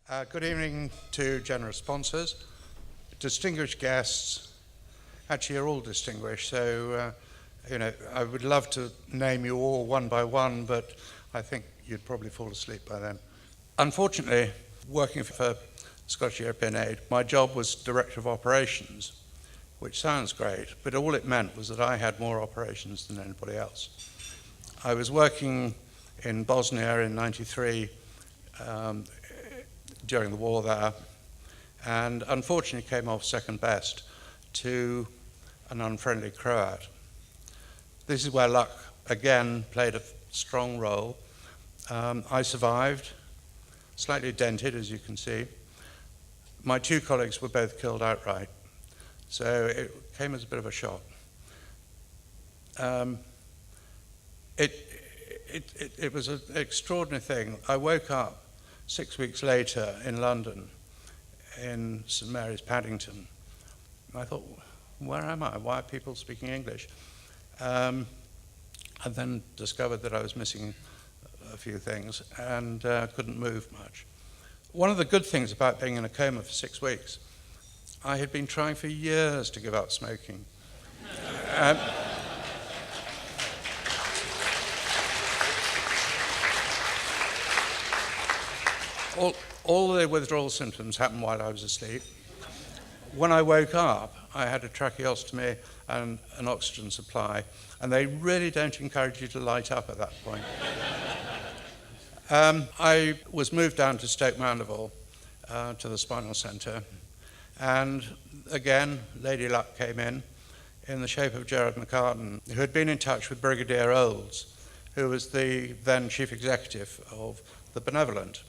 Good evening to generous sponsors, distinguished guests. Actually, you're all distinguished, so I would love to name you all one by one, but I think you'd probably fall asleep by then. Unfortunately, working for Scottish European Aid, my job was Director of Operations, which sounds great, but all it meant was that I had more operations than anybody else. I was working in Bosnia in '93 during the war there, and unfortunately came off second best to an unfriendly Croat. This is where luck again played a strong role. I survived, slightly dented as you can see. My two colleagues were both killed outright, so it came as a bit of a shock. It was an extraordinary thing. I woke up 6 weeks later in London, in St Mary's, Paddington. I thought, where am I? Why are people speaking English? And then discovered that I was missing a few things and couldn't move much. One of the good things about being in a coma for 6 weeks, I had been trying for years to give up smoking. All the withdrawal symptoms happened while I was asleep. When I woke up, I had a tracheostomy and an oxygen supply, and they really don't encourage you to light up at that point. I was moved down to Stoke Mandeville, to the spinal centre, and again, Lady Luck came in the shape of Gerard McCartan, who had been in touch with Brigadier Olds, who was the then chief executive of the Benevolent.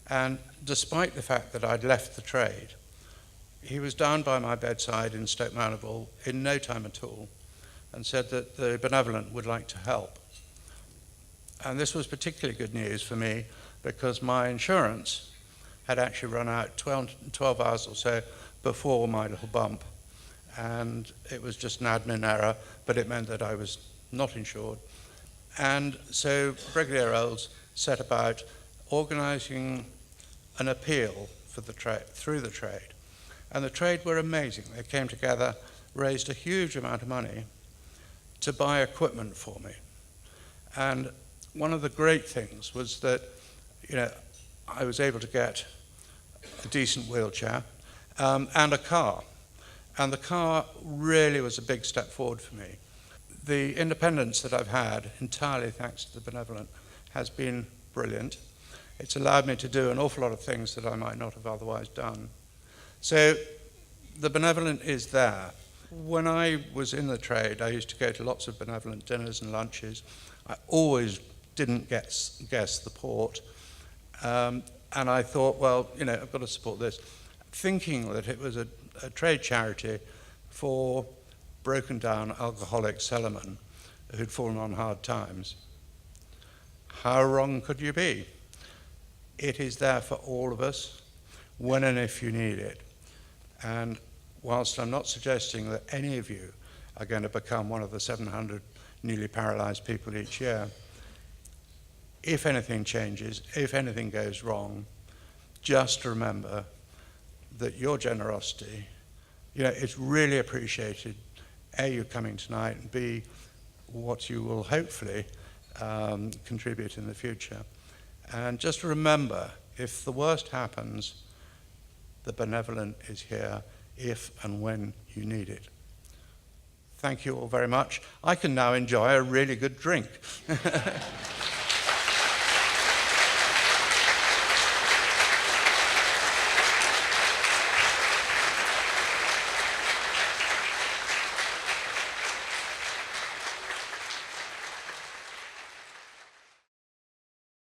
And despite the fact that I'd left the trade, he was down by my bedside in Stoke Mandeville in no time at all and said that the Benevolent would like to help. And this was particularly good news for me because my insurance had actually run out 12 hours or so before my little bump. And it was just an admin error, but it meant that I was not insured. And so Brigadier Olds set about organising an appeal for the through the trade. And the trade were amazing. They came together, raised a huge amount of money to buy equipment for me. And one of the great things was that, I was able to get a decent wheelchair and a car. And the car really was a big step forward for me. The independence that I've had, entirely thanks to the Benevolent, has been brilliant. It's allowed me to do an awful lot of things that I might not have otherwise done. So the Benevolent is there. When I was in the trade, I used to go to lots of Benevolent dinners and lunches. I always didn't guess the port. And I thought, well, I've got to support this, thinking that it was a trade charity for broken down alcoholic cellarmen who'd fallen on hard times. How wrong could you be? It is there for all of us, when and if you need it. And whilst I'm not suggesting that any of you are going to become one of the 700 newly paralysed people each year, if anything changes, if anything goes wrong, just remember that your generosity, it's really appreciated. A, you coming tonight, and B, what you will hopefully contribute in the future. And just remember, if the worst happens, the Benevolent is here if and when you need it. Thank you all very much. I can now enjoy a really good drink.